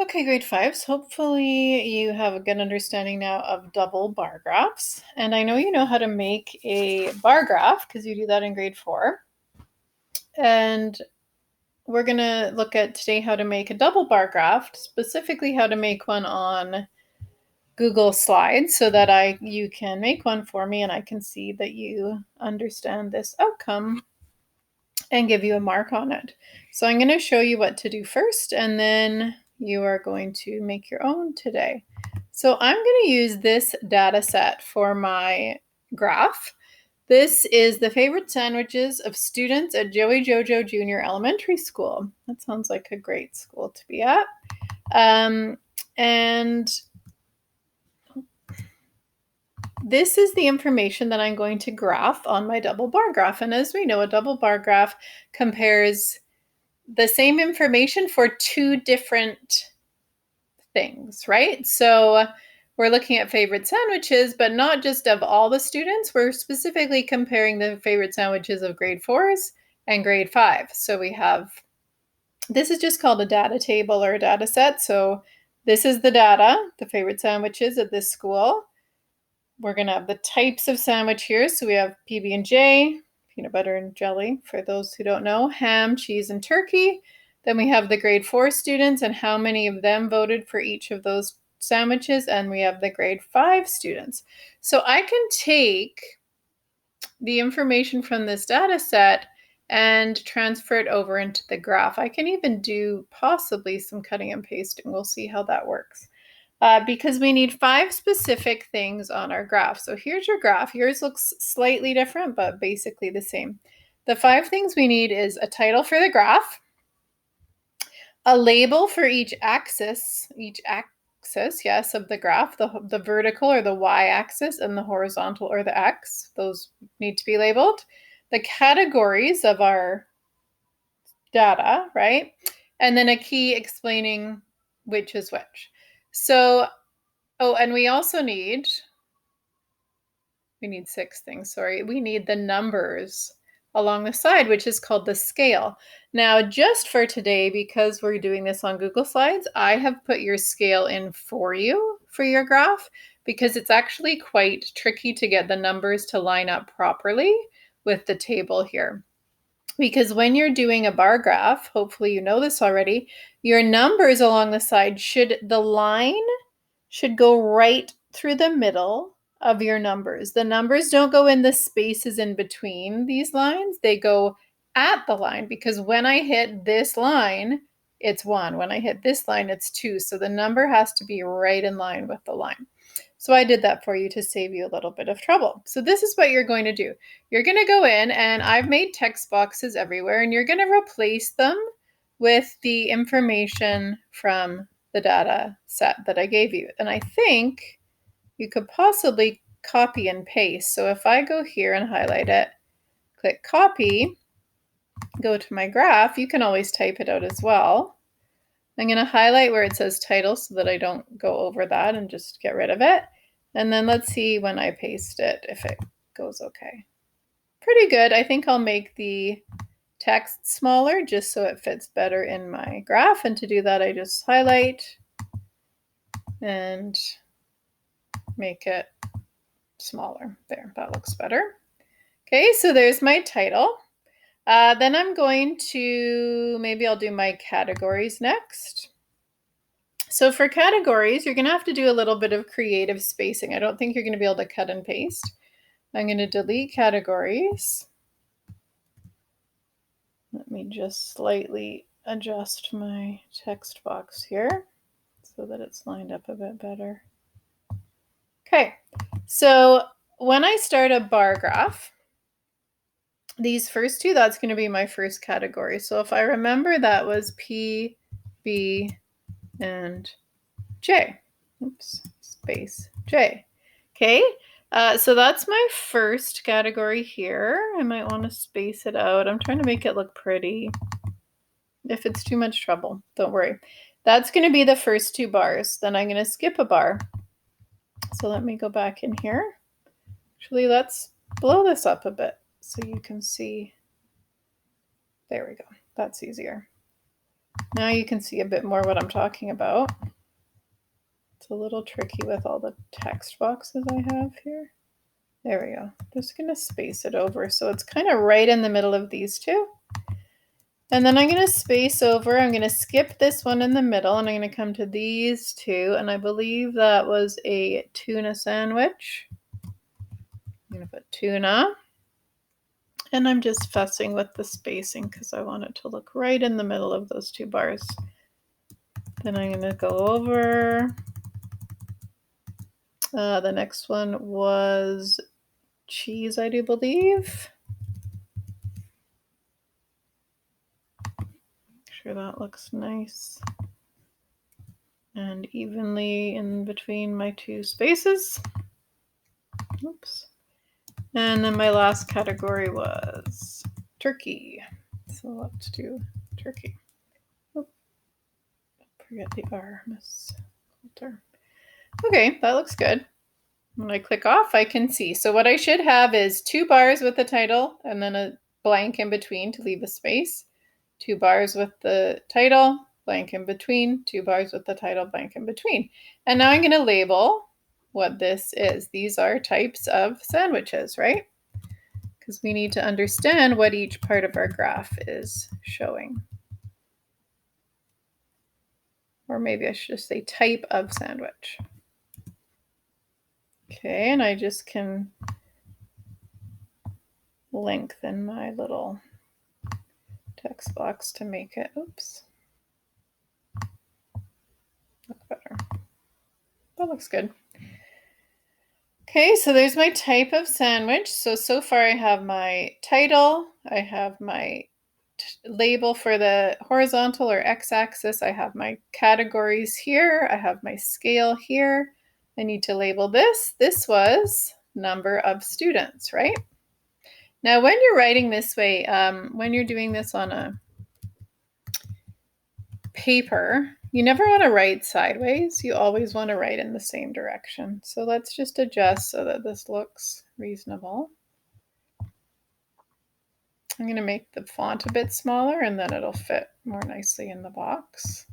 Okay, grade fives. Hopefully you have a good understanding now of double bar graphs. And I know you know how to make a bar graph because you do that in grade 4. And we're going to look at today how to make a double bar graph, specifically how to make one on Google Slides so that you can make one for me and I can see that you understand this outcome and give you a mark on it. So I'm going to show you what to do first, and then you are going to make your own today. So I'm going to use this data set for my graph. This is the favorite sandwiches of students at Joey Jojo Junior Elementary School. That sounds like a great school to be at. And this is the information that I'm going to graph on my double bar graph. And as we know, a double bar graph compares the same information for two different things, right? So we're looking at favorite sandwiches, but not just of all the students. We're specifically comparing the favorite sandwiches of grade 4s and grade 5. So we have, this is just called a data table or a data set. So this is the data, the favorite sandwiches at this school. We're going to have the types of sandwich here. So we have PB&J, peanut butter and jelly, for those who don't know, ham, cheese, and turkey. Then we have the grade 4 students and how many of them voted for each of those sandwiches. And we have the grade 5 students. So I can take the information from this data set and transfer it over into the graph. I can even do possibly some cutting and pasting. We'll see how that works. Because we need 5 specific things on our graph. So here's your graph. Yours looks slightly different, but basically the same. The 5 things we need is a title for the graph, a label for each axis, yes, of the graph, the vertical or the y-axis and the horizontal or the x. Those need to be labeled. The categories of our data, right? And then a key explaining which is which. So, oh, and we also need 6 things, sorry. We need the numbers along the side, which is called the scale. Now, just for today, because we're doing this on Google Slides, I have put your scale in for you for your graph because it's actually quite tricky to get the numbers to line up properly with the table here. Because when you're doing a bar graph, hopefully you know this already, your numbers along the side the line should go right through the middle of your numbers. The numbers don't go in the spaces in between these lines. They go at the line because when I hit this line, it's 1. When I hit this line, it's 2. So the number has to be right in line with the line. So I did that for you to save you a little bit of trouble. So this is what you're going to do. You're going to go in, and I've made text boxes everywhere, and you're going to replace them with the information from the data set that I gave you. And I think you could possibly copy and paste. So if I go here and highlight it, click copy, go to my graph, you can always type it out as well. I'm going to highlight where it says title so that I don't go over that and just get rid of it. And then let's see when I paste it if it goes okay. Pretty good. I think I'll make the text smaller just so it fits better in my graph. And to do that, I just highlight and make it smaller. There, that looks better. Okay, so there's my title. Then I'm going to, maybe I'll do my categories next. So for categories, you're going to have to do a little bit of creative spacing. I don't think you're going to be able to cut and paste. I'm going to delete categories. Let me just slightly adjust my text box here so that it's lined up a bit better. Okay, so when I start a bar graph, these first 2, that's going to be my first category. So if I remember, that was P, B, and J. Oops, space J. Okay, so that's my first category here. I might want to space it out. I'm trying to make it look pretty. If it's too much trouble, don't worry. That's going to be the first 2 bars. Then I'm going to skip a bar. So let me go back in here. Actually, let's blow this up a bit so you can see. There we go. That's easier. Now you can see a bit more what I'm talking about. It's a little tricky with all the text boxes I have here. There we go. Just going to space it over so it's kind of right in the middle of these two. And then I'm going to space over. I'm going to skip this one in the middle and I'm going to come to these two. And I believe that was a tuna sandwich. I'm going to put tuna. And I'm just fussing with the spacing because I want it to look right in the middle of those two bars. Then I'm going to go over. The next one was cheese, I do believe. Make sure that looks nice and evenly in between my two spaces. Oops. And then my last category was turkey. So let's do turkey. Oh, forget the R, Miss Coulter. Okay, that looks good. When I click off, I can see. So what I should have is 2 bars with the title and then a blank in between to leave a space. 2 bars with the title, blank in between, 2 bars with the title, blank in between. And now I'm going to label what this is. These are types of sandwiches, right? Because we need to understand what each part of our graph is showing. Or maybe I should just say type of sandwich. Okay, and I just can lengthen my little text box to make it, oops, look better. That looks good. Okay, so there's my type of sandwich. So far I have my title, I have my label for the horizontal or x-axis, I have my categories here, I have my scale here. I need to label this. This was number of students, right? Now when you're writing this way, when you're doing this on a paper, you never want to write sideways. You always want to write in the same direction. So let's just adjust so that this looks reasonable. I'm going to make the font a bit smaller and then it'll fit more nicely in the box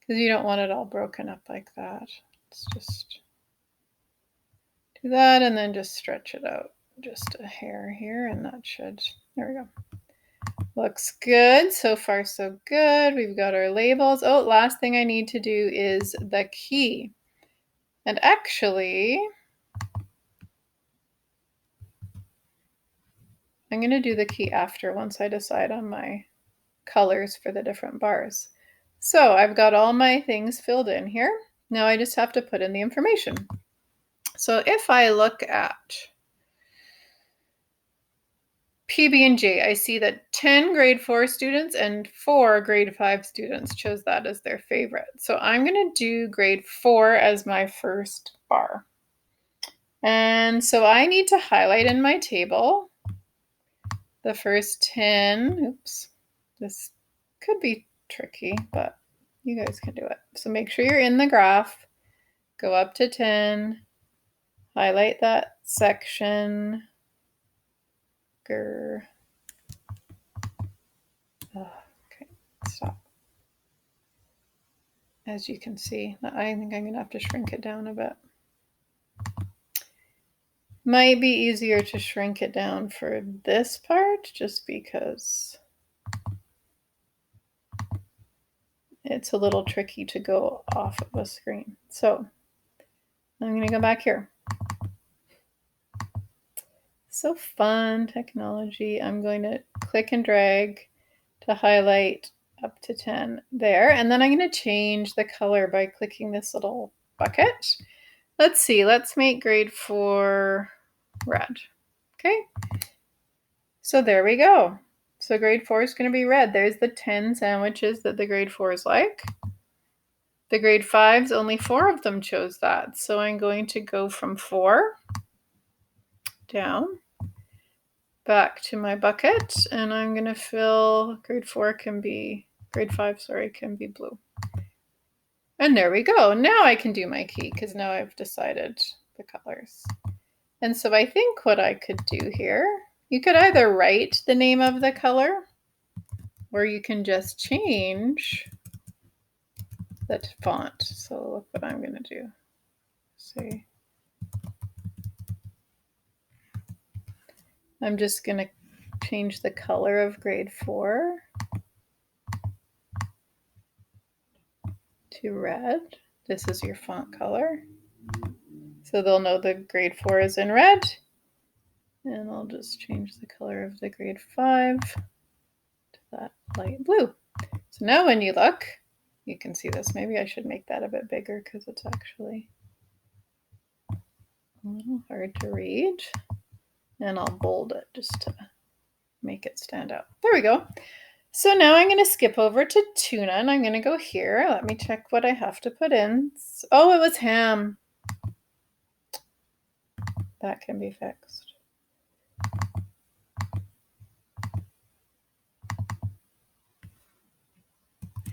because you don't want it all broken up like that. Let's just do that and then just stretch it out just a hair here and that should, there we go. Looks good. So far, so good. We've got our labels. Oh, last thing I need to do is the key. And actually, I'm going to do the key after once I decide on my colors for the different bars. So I've got all my things filled in here. Now I just have to put in the information. So if I look at PB&J, I see that 10 grade 4 students and 4 grade 5 students chose that as their favorite. So I'm going to do grade 4 as my first bar. And so I need to highlight in my table the first 10. Oops, this could be tricky, but you guys can do it. So make sure you're in the graph, go up to 10, highlight that section. Okay, stop. As you can see, I think I'm going to have to shrink it down a bit. Might be easier to shrink it down for this part just because it's a little tricky to go off of a screen. So I'm going to go back here. So fun, technology. I'm going to click and drag to highlight up to 10 there. And then I'm going to change the color by clicking this little bucket. Let's see, let's make grade 4 red. Okay, so there we go. So grade 4 is going to be red. There's the 10 sandwiches that the grade 4s like. The grade 5s, only 4 of them chose that. So I'm going to go from 4 down back to my bucket and I'm going to fill grade 5, can be blue. And there we go. Now I can do my key because now I've decided the colors. And so I think what I could do here, you could either write the name of the color or you can just change the font. So look what I'm going to do. See, I'm just going to change the color of grade 4 to red. This is your font color. So they'll know the grade 4 is in red. And I'll just change the color of the grade 5 to that light blue. So now when you look, you can see this. Maybe I should make that a bit bigger because it's actually a little hard to read. And I'll bold it just to make it stand out. There we go. So now I'm going to skip over to tuna and I'm going to go here. Let me check what I have to put in. Oh, it was ham. That can be fixed.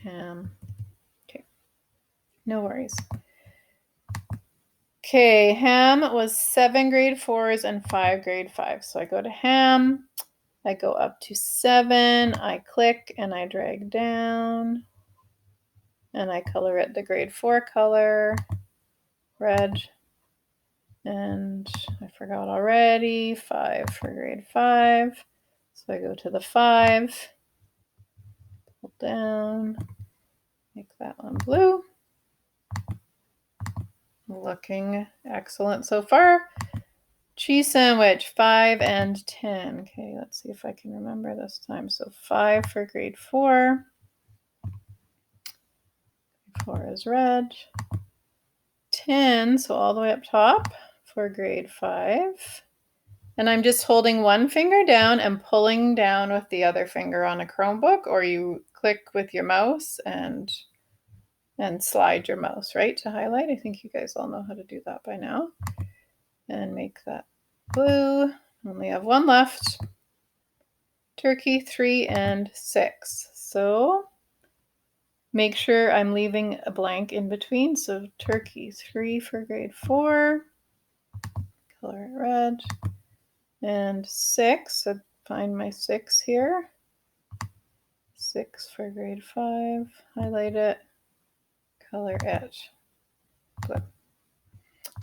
Ham. Okay, no worries. Okay, ham was 7 grade 4s and 5 grade 5s. So I go to ham, I go up to 7, I click and I drag down, and I color it the grade 4 color, red, and I forgot already, 5 for grade 5. So I go to the 5, pull down, make that one blue. Looking excellent so far. Cheese sandwich, 5 and 10. Okay, let's see if I can remember this time. So 5 for grade 4. 4 is red. 10, so all the way up top for grade 5. And I'm just holding one finger down and pulling down with the other finger on a Chromebook, or you click with your mouse and slide your mouse, right, to highlight. I think you guys all know how to do that by now. And make that blue. Only have one left. Turkey, 3 and 6. So make sure I'm leaving a blank in between. So turkey, 3 for grade 4. Color it red. And 6. So find my 6 here. 6 for grade 5. Highlight it. Color it. Good.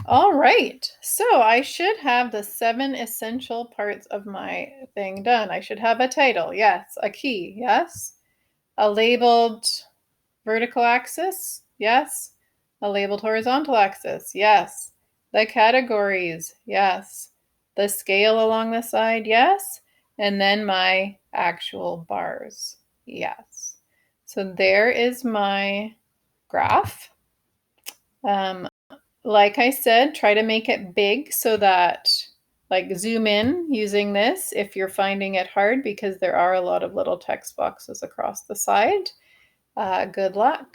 All right, so I should have the 7 essential parts of my thing done. I should have a title, yes. A key, yes. A labeled vertical axis, yes. A labeled horizontal axis, yes. The categories, yes. The scale along the side, yes. And then my actual bars, yes. So there is my graph. Like I said, try to make it big so that, like, zoom in using this if you're finding it hard, because there are a lot of little text boxes across the side. Good luck.